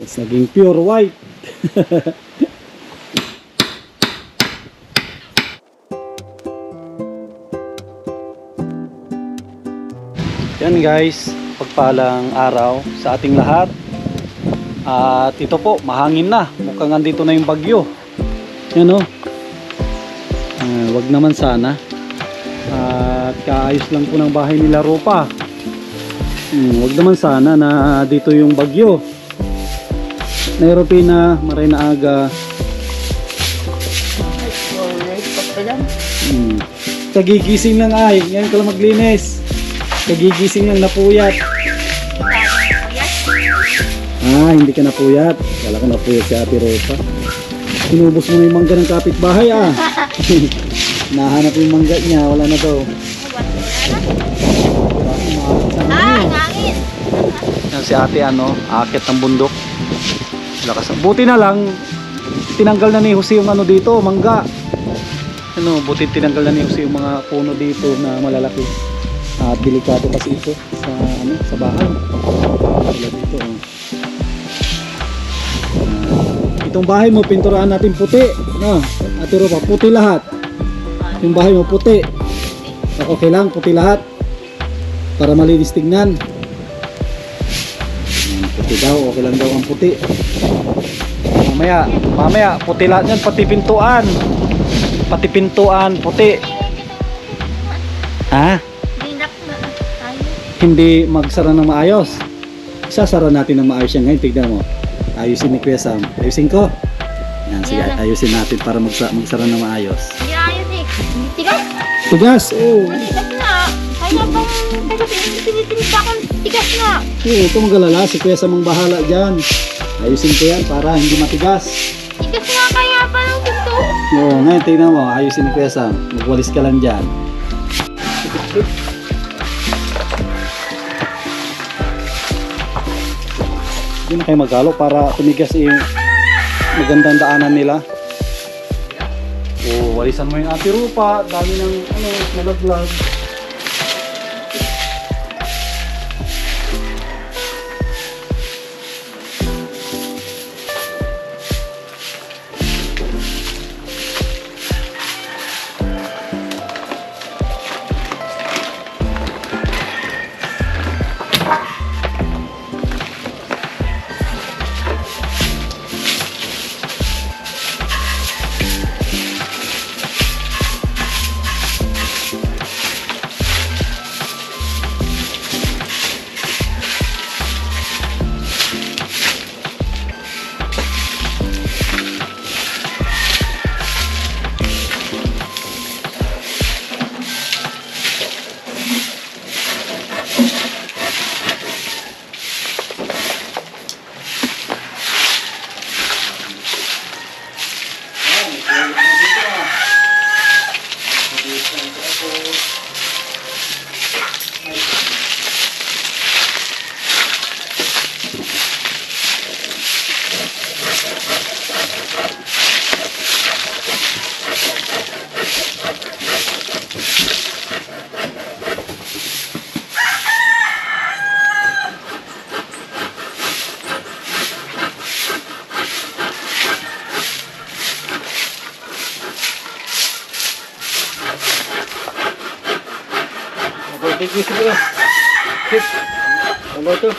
It's naging pure white. Yan guys, pagpalang araw sa ating lahat. At ito po, mahangin na. Mukhang andito na yung bagyo. Yan o. Wag naman sana. At kaayos lang po ng bahay nila Rupa. Wag naman sana na dito yung bagyo. Nairobi na, maray na aga. Kagigising lang ay. Ngayon ko lang maglinis. Kagigising lang napuyat. Hindi ka napuyat. Wala ka napuyat si Ate Rosa. Sinubos mo na yung mangga ng kapitbahay Nahanap yung mangga niya. Wala na daw. Ngangin. Yan si Ate aakit ng bundok. Lakas. Buti na lang tinanggal na ni Jose yung dito, mangga. Buti tinanggal na ni Jose yung mga puno dito na malalaki. At delikado kasi ito sa bahay. Dito. Itong bahay mo pinturahan natin puti, Ate Ropa, puti lahat. Yung bahay mo puti. Okay lang, puti lahat. Para malinis tingnan. Puti daw, okay lang daw ang puti. Mamaya puti lahat yan, pati pintuan. Pati pintuan puti. Hindi magsara ng maayos. Isasara natin ng maayos yan ngayon. Tignan mo. Ayusin ni Kuya Sam. Ayusin ko. Yan, sige, ayusin natin para magsara ng maayos. Hindi ayos eh. Tigas. Tigas, oo. Tigas na. Kaya bang tinitinis akong tigas na. Ito magalala. Si Kuya Sam ang bahala dyan. Ayusin ko yan para hindi matigas. Tigas nga kaya pa ng gusto. Oo, ngayon tignan mo. Ayusin ni Kuya Sam. Magwalis ka lang dyan. Hindi na kayo magalo para tumigas yung magandang daanan nila. Walisan mo yung Ate Rupa. Dami ng nalaglag. Gising ko. Sit. Ano ito?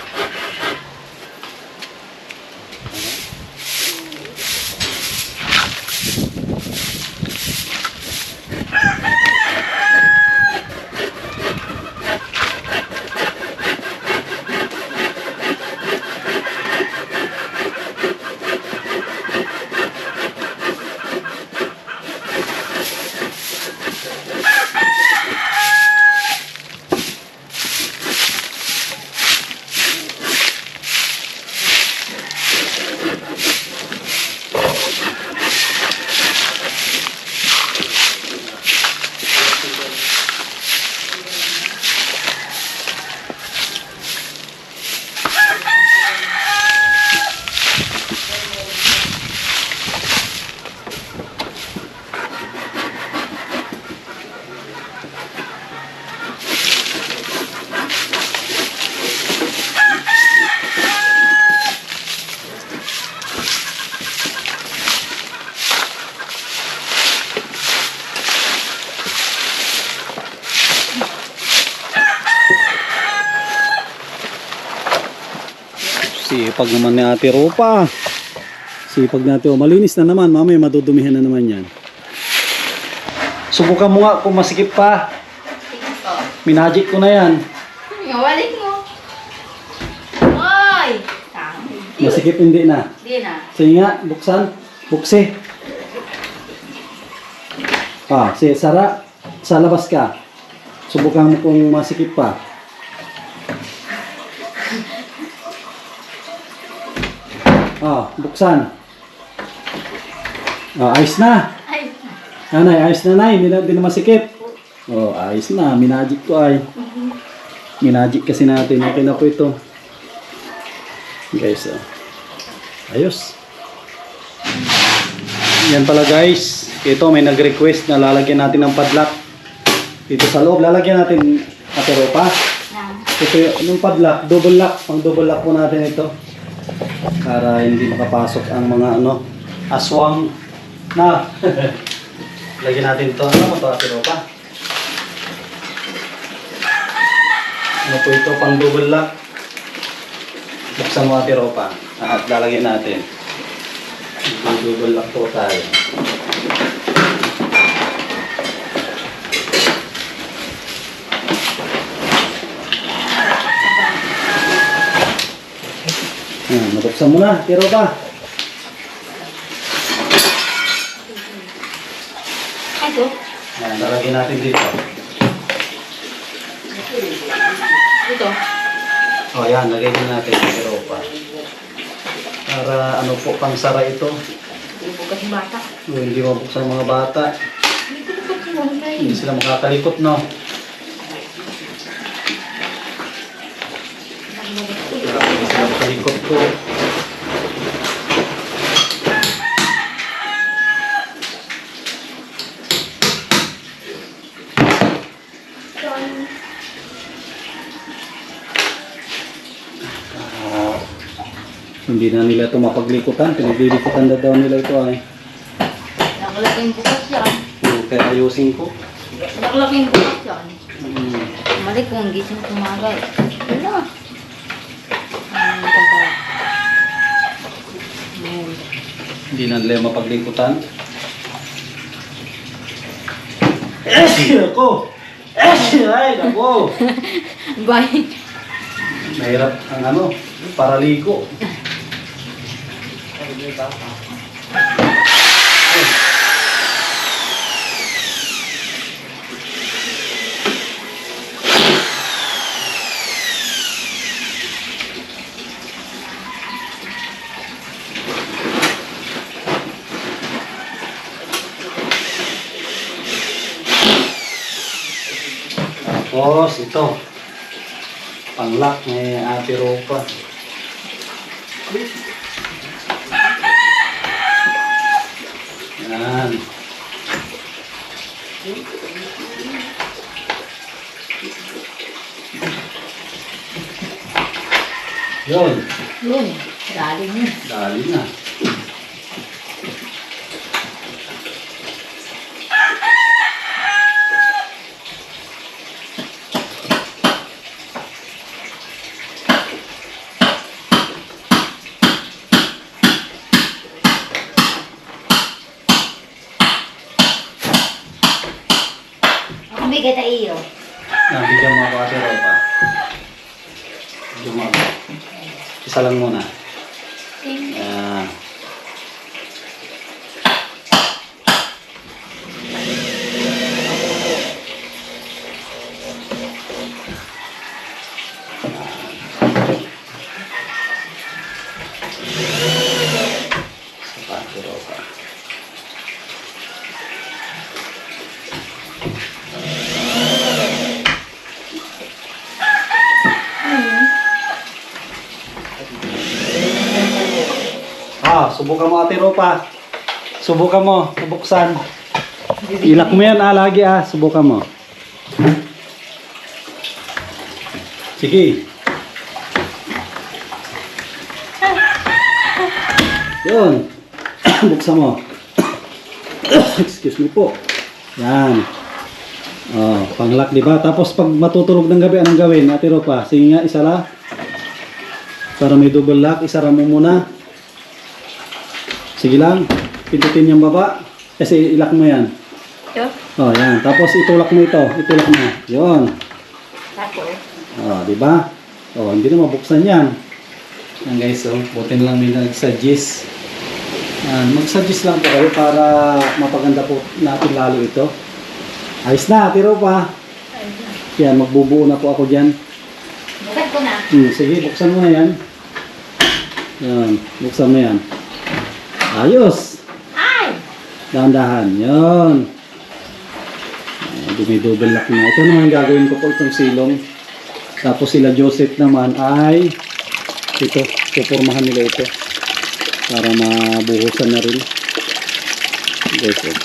Sipag naman ni Ate Ropa. Sipag natin. O, malinis na naman. Mamaya madudumihan na naman yan. Subukan mo nga kung masikip pa. Sige po. Minajik ko na yan. Ngawalik mo. Oy! Tama. Masikip hindi na. Di na. Sige nga, buksan. Buksi. Sige, sara. Sa labas ka. Subukan mo kung masikip pa. Buksan. Ayos na. Ay. Nanay, ayos na, Nay. Hindi na masikip. Ayos na. Minajik ko ay. Minajik kasi natin. Okay na po ito. Guys, ayos. Yan pala guys. Ito may nag-request na lalagyan natin ng padlock. Dito sa loob. Lalagyan natin Ate Ropa. Ito yung padlock. Double lock. Pang double lock po natin ito. Para hindi makapasok ang mga aswang na. Lagyan natin ito. Ano mo ito Ate Ropa? Ano po ito? Pang double lock. Buksan mo Ate Ropa. At lalagyan natin. Pang double lock po tayo. Mabuksan mo na, Ate Ropa. Ito. Lalagyan natin dito. Ito. Yan, lagay din natin Ate Ropa. Para pang sara ito. Bukas yung bata. Hindi mabuksan ng mga bata. Hindi Hindi sila makakalikot, no? Hindi sila makalikot ko. Hindi na nila ito mapaglikutan. Pinaglilikutan na daw nila ito ay. Nakalaking bukas yan. Kaya ayusin ko. Nakalaking bukas yan. Mali kung gising kumagay. Wala. Hindi na nila mapaglikutan. Ako! Ay, ako! Bye. Mahirap ang paraliko. Tapos ito. Pang-lock ni Ate Ropa. Yan. Yun. Yun. Dali mo. Dali na. Ang bigat ay iyo. Bigyan mo ako Ate Ropa. Bigyan mo ako. Isa lang muna. Yan. Ate Ropa. Subukan mo Ate Ropa. Subukan mo, buksan. Ilak mo yan lagi subukan mo. Sige. Yun. Buksan mo. Excuse me po. Yan. Pang-lock, di ba? Tapos pag matutulog ng gabi, anong gawin, Ate Ropa? Sige nga, isa lang. Para may double lock, isara mo muna. Sige lang, pindutin yung baba. Kasi ilak mo yan. Ito? Oh, yan. Tapos itulak mo ito. Itulak mo. Yun. Tapos? Oh, di ba? Oh, hindi na mabuksan yan. Yan guys, oh. Buti na lang may nag-suggest. Mag-suggest lang po kayo para mapaganda po natin lalo ito. Ayos na, tiro pa. Yan, magbubuo na po ako dyan. Buksan ko na. Sige, buksan mo na yan. Yan, buksan mo yan. Ayos! Ay! Dahan-dahan. Yan. Dumi-double lock na. Ito naman gagawin ko po itong silong. Tapos sila Joseph naman ay ito, pupormahan nila ito. Para mabuhusan na rin. Guys, oh.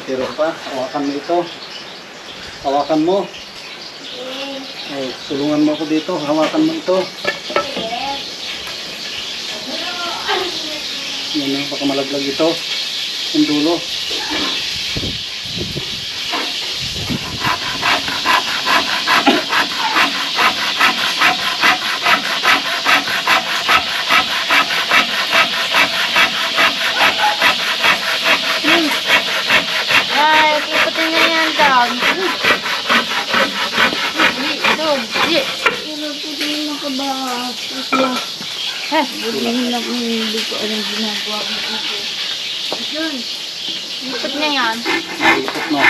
Tiro pa, hawakan mo ito. Hawakan mo. Oh, tulungan mo ako dito. Hawakan mo ito. Yan na, baka malaglag ito. Yung dulo. Ay, iputin na yan down. Ito, hindi. Pero putin na ka ba? Ha, butin lang kung hindi ko alam ginagawa ko ito. Yun. Ipot na yan. Ipot mo.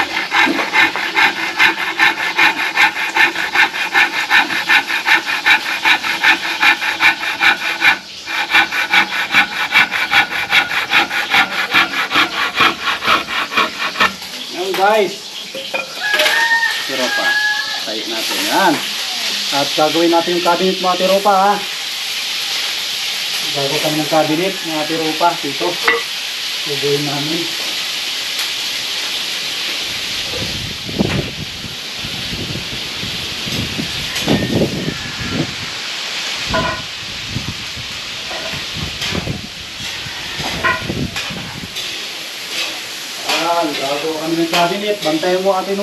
Yan guys. Tiro pa. Tayo natin yan. At gagawin natin yung cabinet mga tiro pa ha. Gagawa kami ng cabinet mga tiro pa. Dito. Gagawin namin. Gagawa kami ng cabinet. Bantayan mo ate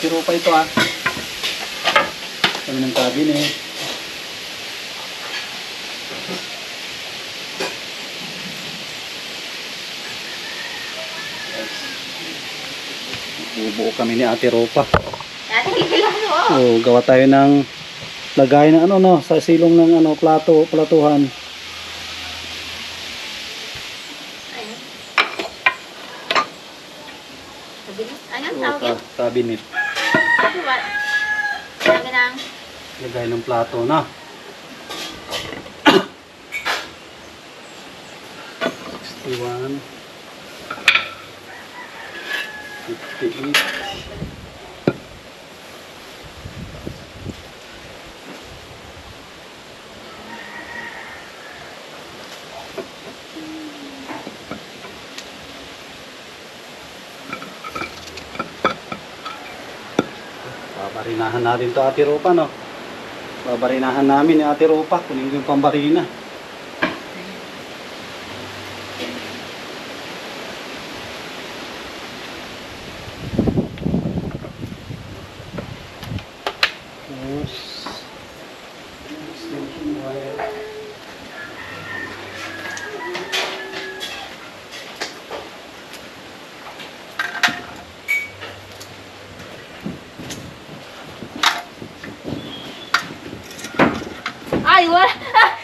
Rupa ito ha. Kami ng cabinet. Bubuo kami ni ate Rupa. Ate, kilalo. Oh, gawa tayo ng lagay ng ano no sa silong ng ano platuhan. Anong tawag yan? Cabinet. Ano ba? Lagi ng... Lagay ng plato na. 61 58 Babarinahan natin to ate Rupa no. Babarinahan namin ni ate Rupa kunin yung pambarina. Ay, wala!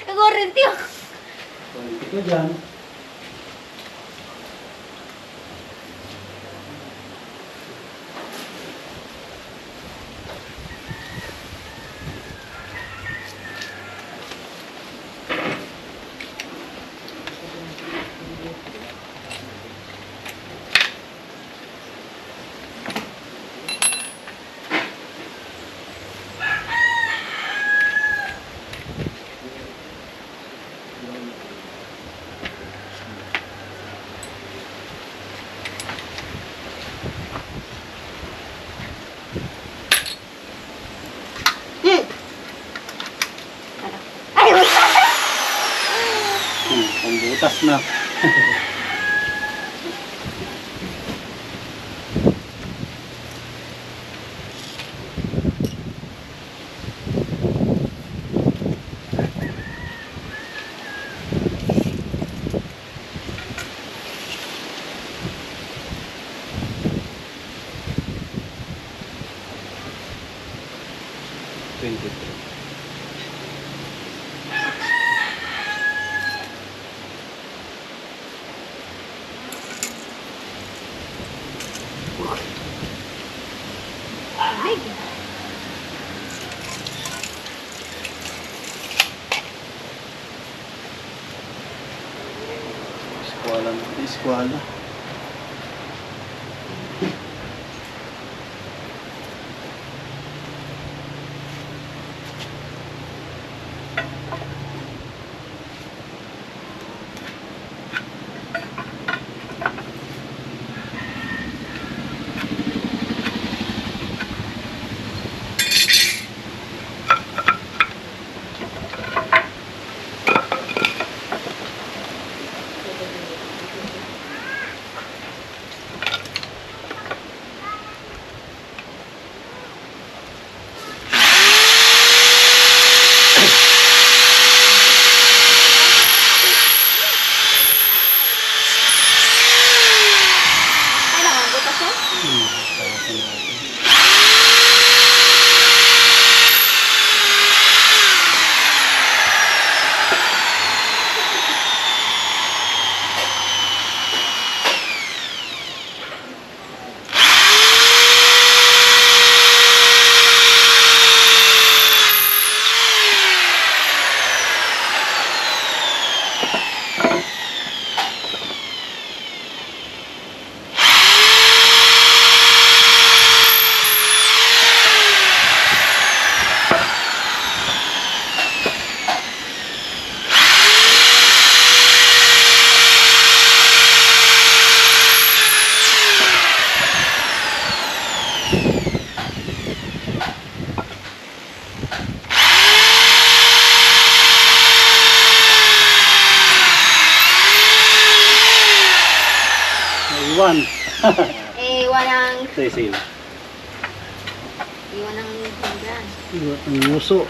Nag-warranty ako! Ito dyan. Ay, wala! Pambutas na. 23. Big. Eskwala. Kailangan ko kasi. Tawakan natin. Naiwan. Iwan ang... Cecil. Iwan ang hanggan. Ang nguso.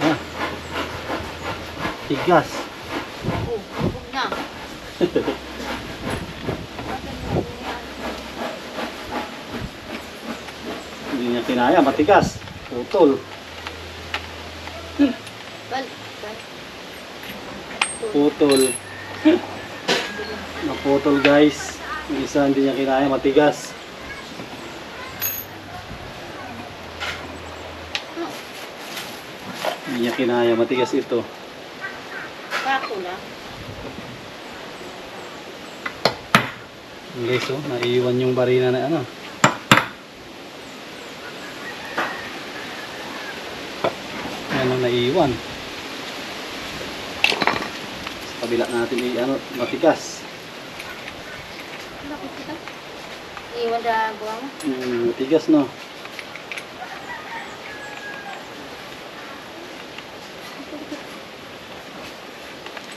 Ah. Tigas. Oh, huwag na. Hindi niya kinaya, matigas. Putol. Bal. Putol. Naputol guys. Yung isa hindi niya kinaya, matigas. Hindi niya kinaya, matigas ito. Kako lang. Guys, oh, naiwan yung barina na ano. Yan ang naiwan. Sa kabila natin ano, matigas. Bakit kita? Iwan na buwa mo. Matigas no.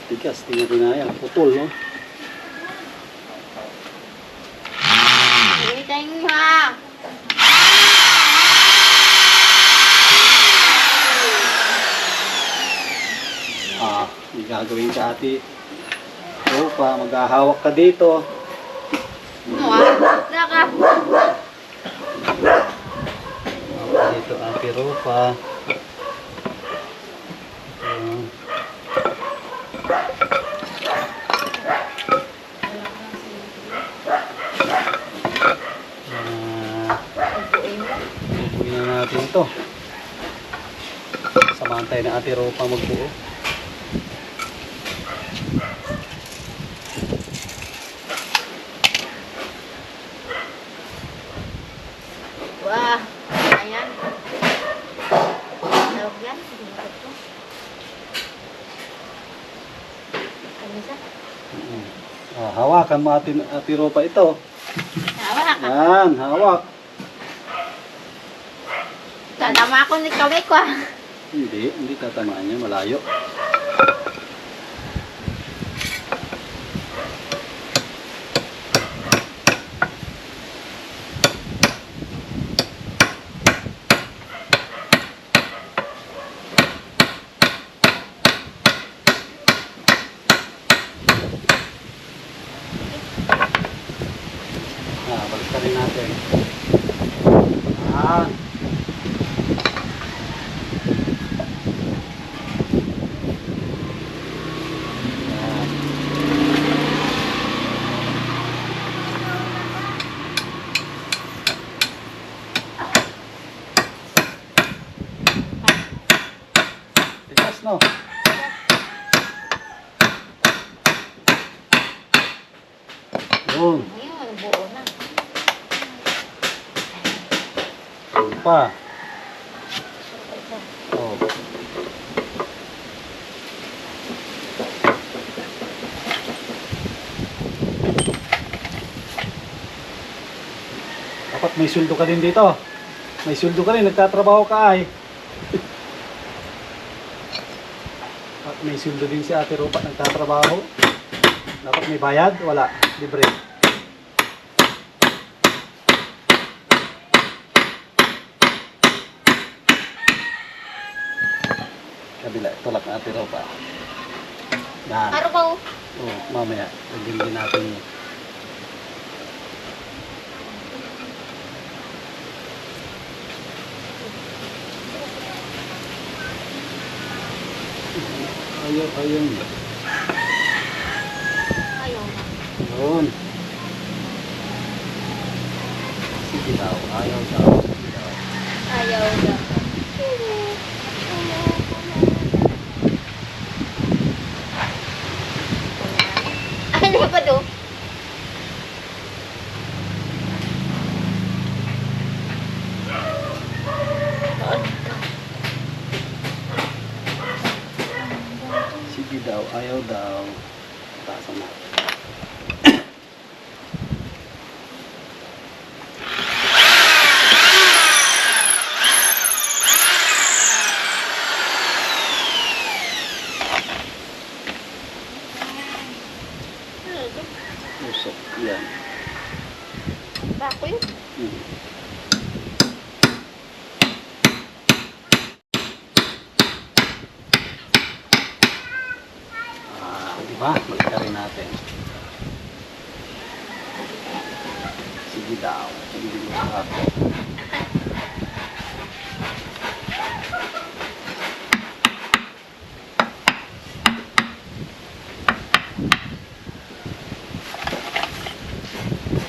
Tigas, tingnan kinaya. Putol no. Hintayin mo ha. May gagawin ka ate. Ropa, maghahawak ka dito. Ano ah? Naka. Dito ate Ropa. Bubuin na natin ito. Samahan tayo ng ate Ropa magbuo. Wah. Ayan. Tawag yan. Binukot ko. Kamisa. Hawakan mo ate Ropa ito. Tawa ka. Yan, hawak. Tatama ako ni kamay ko ah. Hindi tatamaan niya, malayo. Yan. Tigas, no? Yun. Ayun, buo na. Yun pa. Oh. Dapat may sweldo ka din dito. May sweldo ka rin, nagtatrabaho ka ay. Dapat may sweldo din si Ate Rupa, nagtatrabaho. Dapat may bayad, wala, libre. Kabila, tulak na Ate Rupa. Yan. Araw ba? Oh, mamaya, lagyan din natin yun. Ayaw. Ayaw na. Yun. Sige daw, ayaw daw. Sige daw. Ayaw na. Ano ba to? Sige daw, ayaw daw. Taasan natin. Usok, yan. Bako yun? Hmm. Diba? Magka rin natin. Sige daw. Sige daw ako.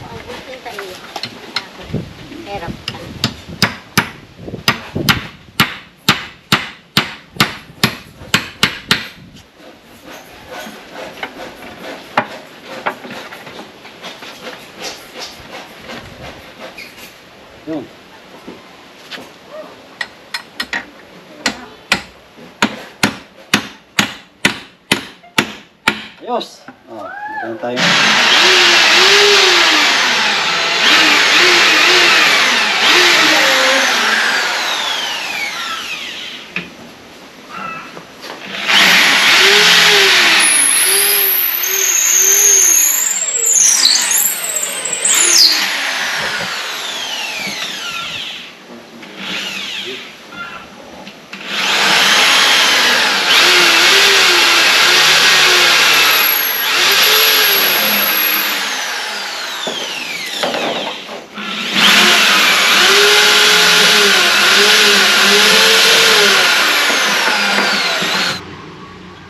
Abutin tayo. Herap ka. Yun. Ayos. Oh, meron tayo.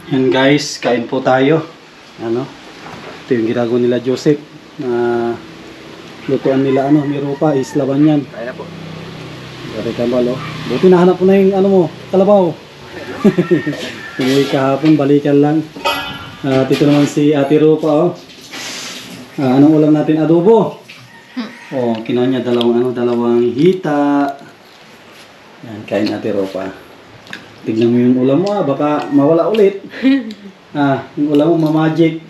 Yan guys, kain po tayo. Ano? Ito yung ginagawa nila Joseph na lutuan nila may rupa, islaban yan. Kaya na po. Dari kambal oh. Buti nahanap mo na yung mo, kalabaw. Umuwi kahapon, balikan lang. At ito naman si Ate Rupa oh. Anong ulam natin? Adobo. Oh, kinuha niya dalawang hita. Yan, kain Ate Rupa. Tignan mo yung ulam mo baka mawala ulit. Yung ulam mo mamagic.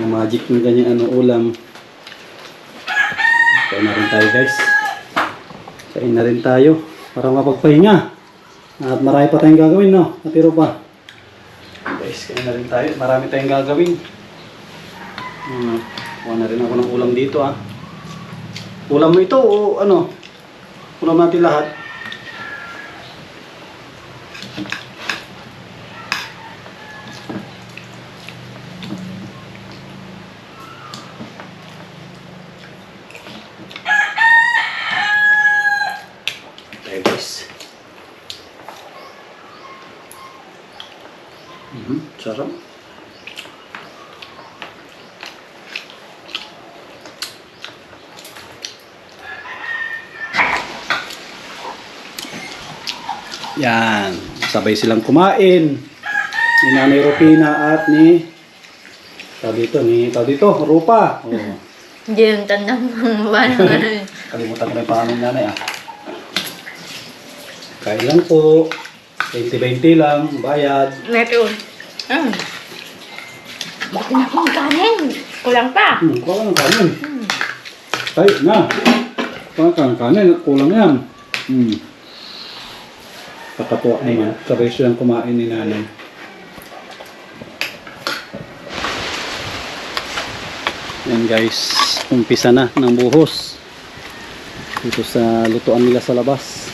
Mamagic ng ganyan ulam. Kain na rin tayo guys. Kain na rin tayo para mapagpahinga. At marami pa tayong gagawin no, Ate Rupa. Guys, kain na rin tayo. Marami tayong gagawin. Kuha na rin ako ng ulam dito Ulam mo ito o ano? Ulam natin lahat. Sarap. Yan. Sabay silang kumain. Ni Nanay Rupina at ni dito, Rupa. Oh. Hindi yung tandang mga ano yun. Kalimutan ko na yung pangalan ng nanay ah. Kain lang po. 20-20 lang, bayad. Meron. Bakit na akong kanin? Kulang pa. Kulang ng kanin. Tayo na. Kulang ng kanin, kulang yan. Kakatuwa naman. Sabay silang kumain ni nanay. Yan guys, umpisa na ng buhos dito sa lutuan nila sa labas.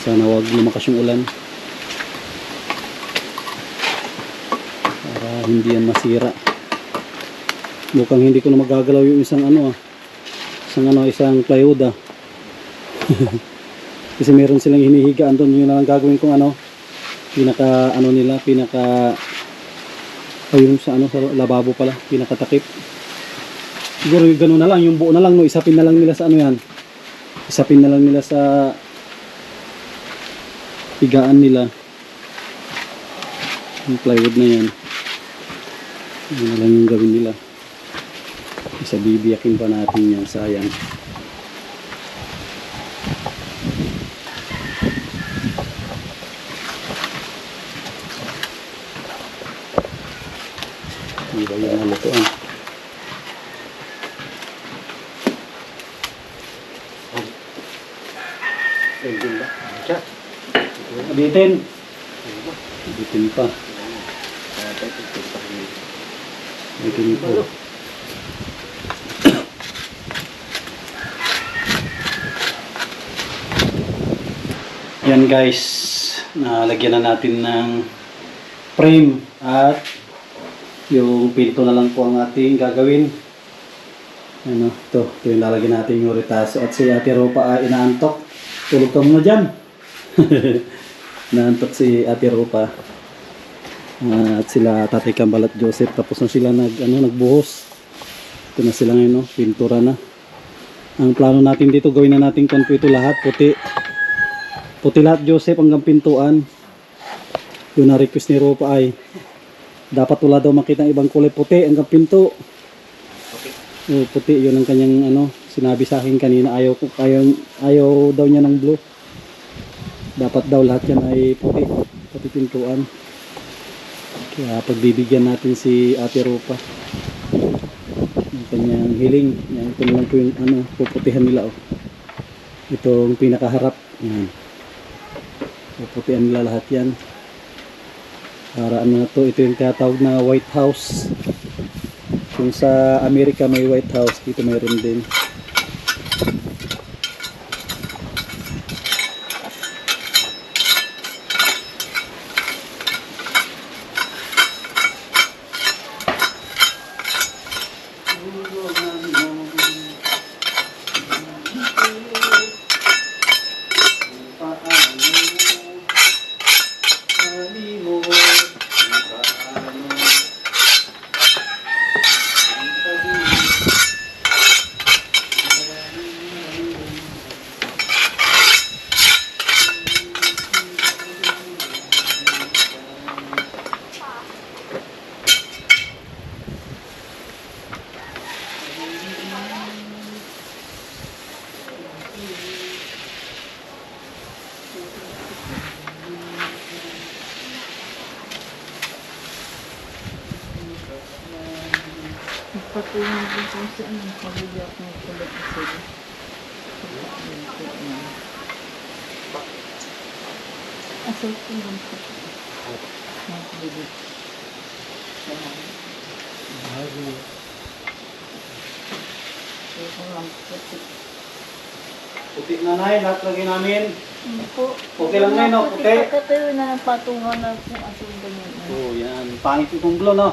Sana wag lumakas yung ulan para hindi yan masira. Mukhang hindi ko na magagalaw yung isang plywood ah. Kasi meron silang hinihigaan doon. Yun na lang gagawin kong ayun sa lababo pala, pinakatakip. Siguro yung gano'n na lang, yung buo na lang, no, isapin na lang nila sa isapin na lang nila sa higaan nila. Yung plywood na yan. Yun na lang yung gawin nila. Isa bibiyakin pa natin yan, sayang. Iba yung nalutuan. Abitin. Abitin pa. Abitin po. Yan guys. Nalagyan na natin ng frame at yung pinto na lang po ang ating gagawin. Ito yung lalagyan natin yung retaso. At si Ate Ropa ay inaantok. Tulog ka muna dyan. Inaantok si Ate Ropa. At sila Tatay Kambal at Joseph. Tapos na sila nagbuhos. Ito na sila ngayon, pintura na. Ang plano natin dito, gawin na natin kung ito lahat. Puti. Puti lahat, Joseph, hanggang pintuan. Yung na-request ni Ropa ay dapat wala daw makita ang ibang kulay puti hanggang pinto. Puti, yun ang kanyang sinabi sa akin kanina. Ayaw daw niya ng blue. Dapat daw lahat yan ay puti, pati pintuan. Kaya pagbibigyan natin si Ate Ropa ng kanyang hiling. Yan, ito naman po yung puputihan nila. Itong pinakaharap. Yan. Puputihan nila lahat yan. Para ito yung tinatawag na White House. Kung sa Amerika may White House, dito mayroon din. Patuloy din po sa pabili ako ng kulot na sila. Asal ko lang po. Pabili. Puti na lahat lagi namin. Po. Okay lang na no, puti. Patuloy na patungan na kung asal ganyan. Oh, yan. Pangit yung blue, no?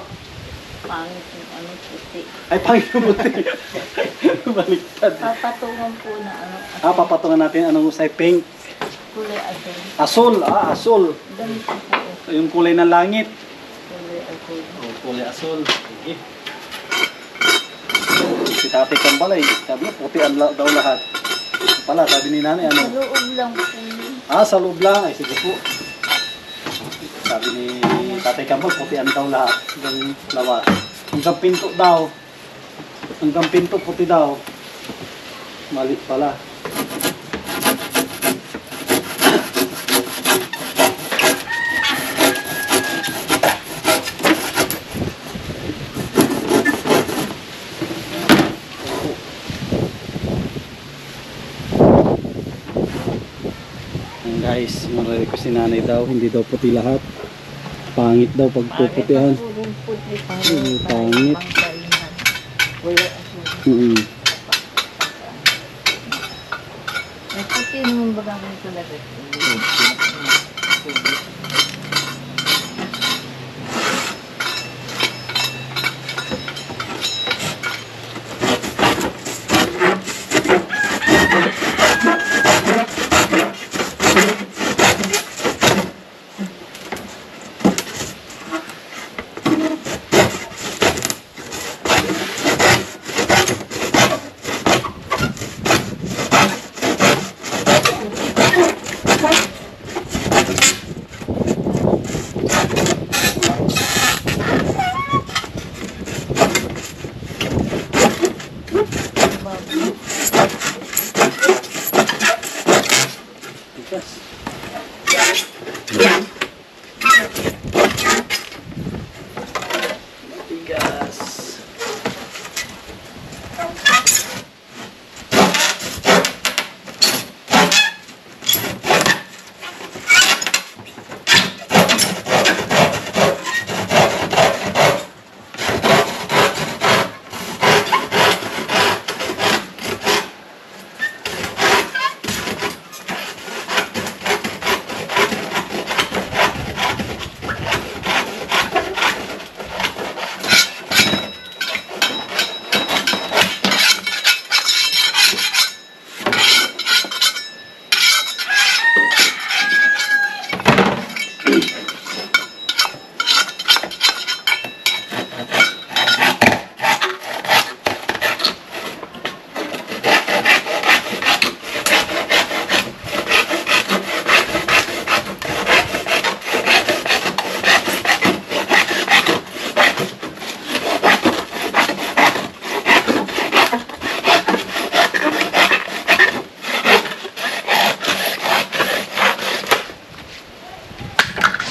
Pangit yung puti. Ay, pangit yung puti. Baliktad. Papatungan po na Papatungan natin anong usay pink. kulay aso. Asol, asol. Damit ko po. Yung kulay ng langit. Kulay aso. Oh, kulay asol. Sige. Si Tatay Kambal sabi niya, putian daw lahat. Pala, sabi ni nanay, Sa ano? loob lang po. Sa loob lang. Ay, sige po. Sabi ni Tatay Kambal, putian daw lahat. Hanggang lawas. Hanggang pinto daw. Hanggang pinto, puti daw. Mali pala. Guys, marinig ko si nanay daw, hindi daw puti lahat. Pangit daw pag puputihan. Pangit. Kulay aso. May puti naman ba kami talaga? Tigas.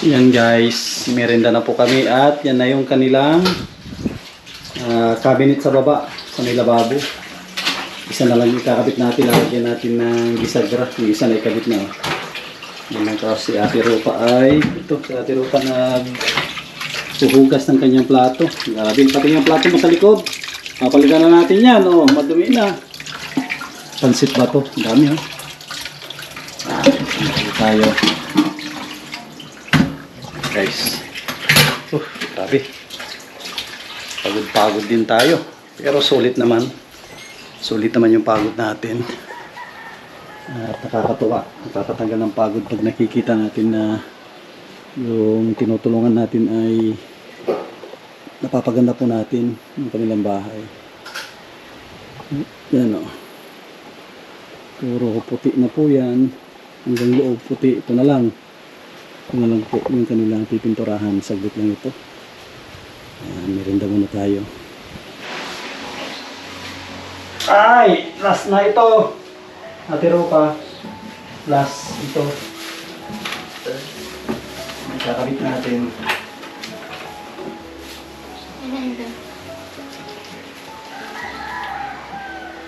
Yan guys, merenda na po kami at yan na yung kanilang cabinet sa baba, sa may lababo. Isa na lang ikakabit natin, lalagyan natin ng bisagra. Yung isa na ikabit na. Yan lang kasi si Ate Rupa ay, ito si Ate Rupa na huhugas ng kanyang plato. Grabe, pati yung plato mo sa likod. Mapalitan na natin yan, madumi na. Pansit ba to? Ang dami tayo. Guys, grabe, pagod din tayo, pero sulit naman yung pagod natin at nakakatuwa, nakakatanggal ng pagod pag nakikita natin na yung tinutulungan natin ay napapaganda po natin yung kanilang bahay. Yan puro puti na po yan, hanggang loob puti, ito na lang. Ito na lang po yung kanilang pipinturahan. Saglit lang ito. Merenda muna tayo. Ay! Last na ito! Ate Rupa. Last ito. Kakabit natin.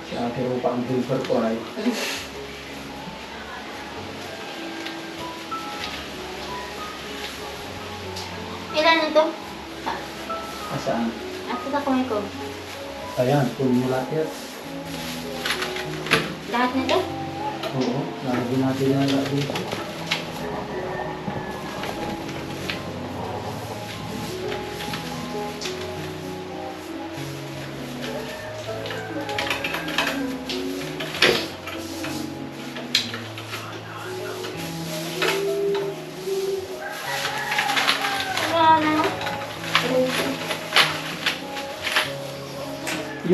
Si Ate Rupa ang helper ko ay. Ilan ito? Saan? Asa sa kamay ko? Ayan, punin mo lahat yan. Lahat nito? Oo, lalagyan natin yan lahat dito.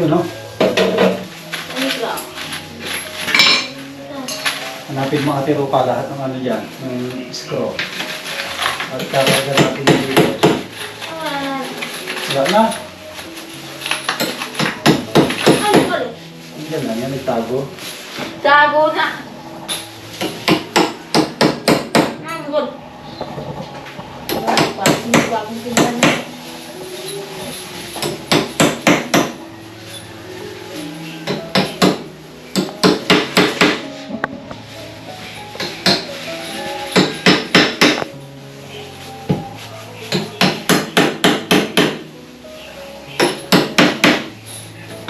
Yun, no? Ano ba? Hanapin mo Ate Rupa lahat ng ano dyan, ng screw. At karagyan natin dito. Wala na. Ano ba? Diyan lang yan, nagtago. Tago na. Ano ba? Bagong tingnan na.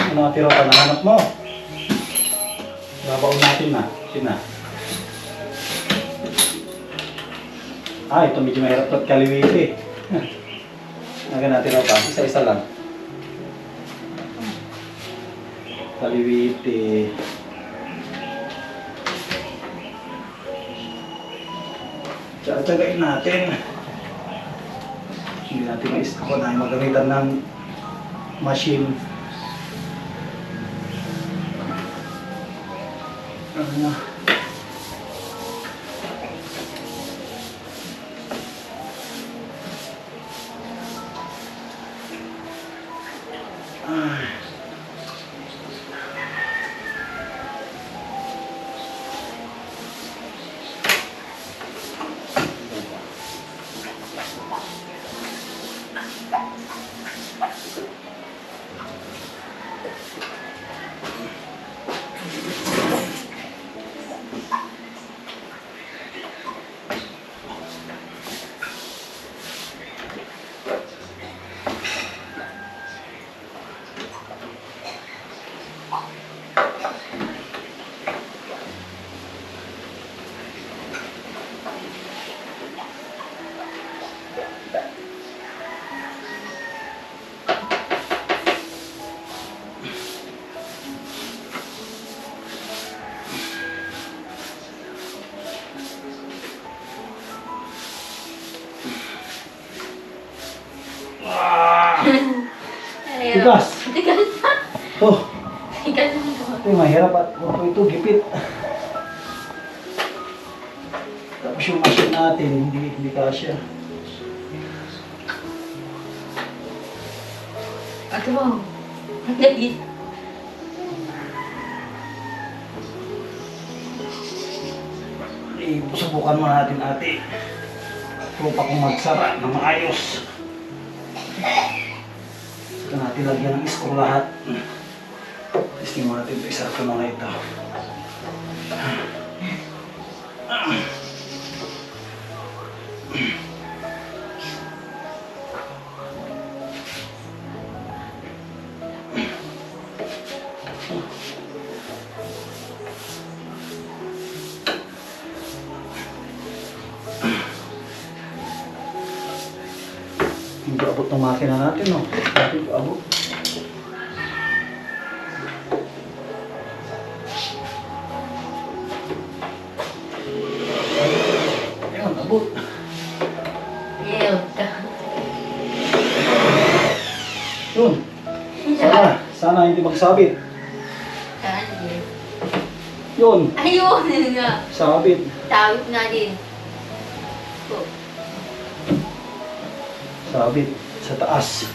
Ano Ate Rupa, nahanap mo? Babaon natin na. Sina? Ito medyo mahirap at kaliwiti. Naga natin Rupa, isa-isa lang. Kaliwiti. Tsagain natin. Hindi natin ako na magamitan ng machine. Ano na? Tigas! Tigas na. Oh, Tigas na. ito mahirap at ito gipit. Tapos yung machine natin, hindi kasya. Ito mo. Nagis. Subukan mo natin Ate Rupa kung magsara ng maayos. Ito natin lagyan ng screw lahat. Testing mo natin ito, isa ito mga ito. Hindi abot ng makina natin, no? Hindi abot. Ayun, abot. Yun. Yun. Sana hindi magsabit. Saan yun? Yun, Ayun nga. sabit. Tawid na din. Oh. Sabit sa taas.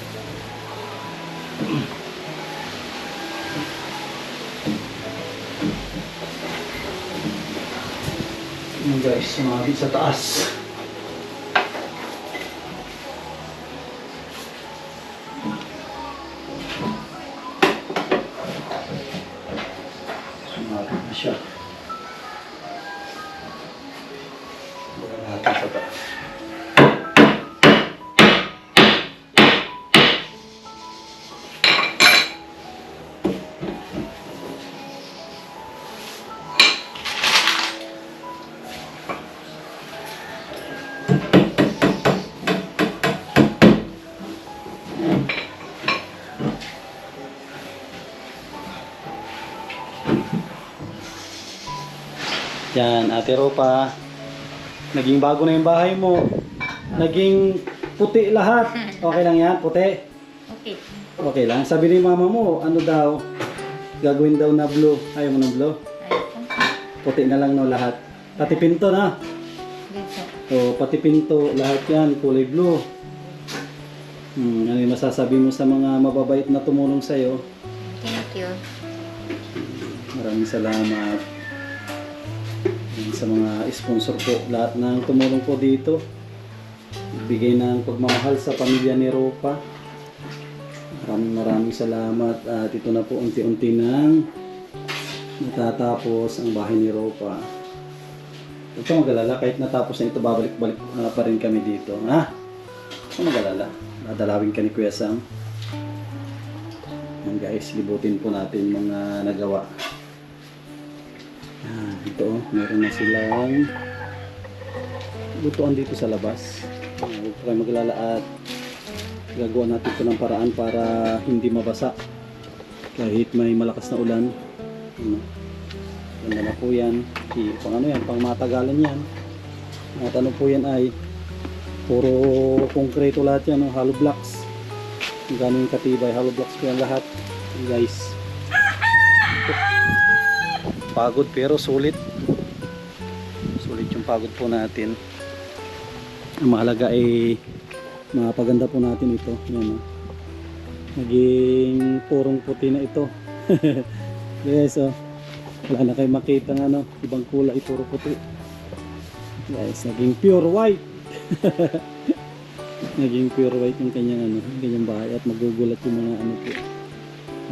Yun guys, sumabit sa taas. Sumabit na siya. Wala natin sa taas. Yan, Ate Rupa. Naging bago na yung bahay mo. Naging puti lahat. Okay lang yan, puti. Okay. Okay lang. Sabi ni mama mo, ano daw? Gagawin daw na blue. Ayaw mo ng blue? Ayoko. Puti na lang no lahat. Pati pinto na. Dito. O, pati pinto, lahat yan, kulay blue. Ano yung masasabi mo sa mga mababait na tumulong sa'yo? Thank you. Maraming salamat. Sa mga sponsor po, lahat ng tumulong po dito. Bigay ng pagmamahal sa pamilya ni Ropa. Maraming salamat. At ito na po unti-unti nang natatapos ang bahay ni Ropa. Huwag ka mag-alala, kahit natapos na ito, babalik-balik pa rin kami dito. Ha? Huwag ka mag-alala. Dadalawin ka ni Kuya Sam. Yan guys, libutin po natin mga nagawa. Ito, meron na silang lutuan dito sa labas. Huwag po kayo mag-alala at gagawa natin ito ng paraan para hindi mabasa kahit may malakas na ulan. Ganda na po yan. Pang ano yan, pang matagalan yan. At ano po yan ay puro konkreto lahat yan, hollow blocks. Kung gano'ng katibay, hollow blocks po yan lahat. Guys, pagod pero sulit. Sulit yung pagod po natin. Ang mahalaga ay mapaganda po natin ito. Yan, naging purong puti na ito. Guys, wala na kayo makita ng ibang kulay, puro puti. Guys, naging pure white. Naging pure white yung kanyang bahay at magugulat yung mga po.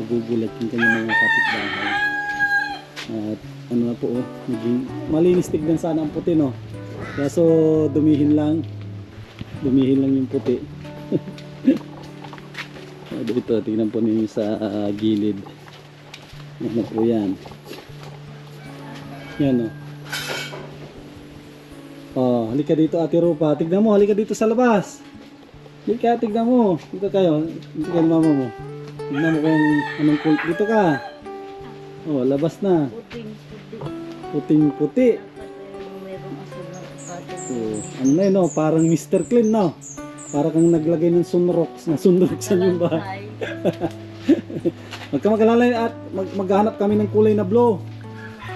Magugulat yung kanyang mga kapitbahay. At ano na po, naging malinis tignan sana ang puti, no? Kaso dumihin lang yung puti. Dito, tignan po ninyo sa gilid. Ano po yan? Yan, no? Oh, halika dito Ate Ropa. Tignan mo, halika dito sa labas. Halika, tignan mo. Dito kayo. Dito kayo mama mo. Tignan mo kung anong dito ka. Oh, labas na. Puting puti. Oh, ano na yun, no? Parang Mr. Clean, no? Para kang naglagay ng sunrox na sunroxan yung bahay. Magkamag-alala at maghanap kami ng kulay na blue.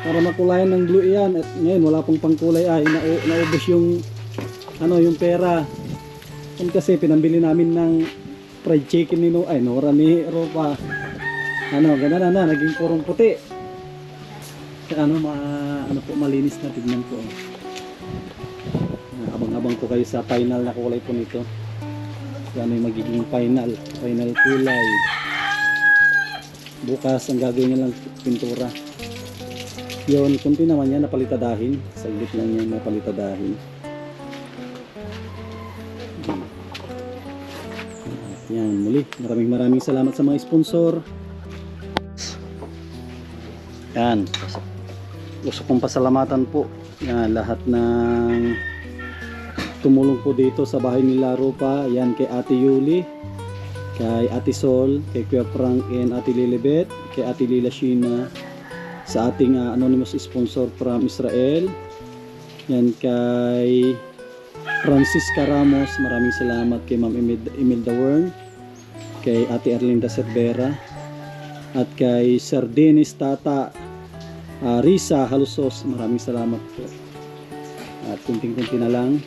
Para makulayan ng blue yan. At ngayon wala pong pangkulay ay naubos yung yung pera. Kasi pinambili namin ng fried chicken ni Nora ni Ropa. Ganda na naging purong puti. Malinis na tignan ko. Abang-abang ko kayo sa final na kulay po nito. Ano yung magiging final kulay. Bukas ang gagawin niya lang pintura. Yun, kunti naman yan napalitadahin. Saglit lang yan napalitadahin. At yan, muli. Maraming salamat sa mga sponsor. Yan. Gusto kong pasalamatan po yan, lahat ng tumulong po dito sa bahay nila Ropa. Yan kay Ate Yuli, kay Ate Sol, kay Kuya Frank and Ate Lilibet, kay Ate Lila Sheena, sa ating anonymous sponsor from Israel. Yan kay Francisca Ramos, maraming salamat kay Ma'am Imelda Wern, kay Ate Erlinda Cervera, at kay Sir Dennis Tata Risa Halusos, maraming salamat po. At kunting-kunti na lang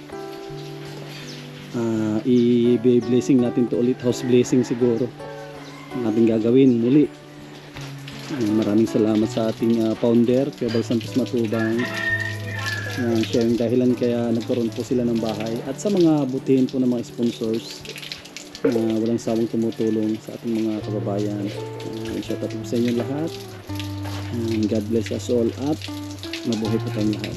i-blessing natin to ulit, house blessing siguro ang ating gagawin muli. Maraming salamat sa ating founder, Kuya Bal Santos Matubang. Siya yung dahilan kaya nagkaroon po sila ng bahay. At sa mga butihin po ng mga sponsors na walang sawang tumutulong sa ating mga kababayan. Shout out po sa inyo lahat. God bless us all at mabuhay po tayong lahat.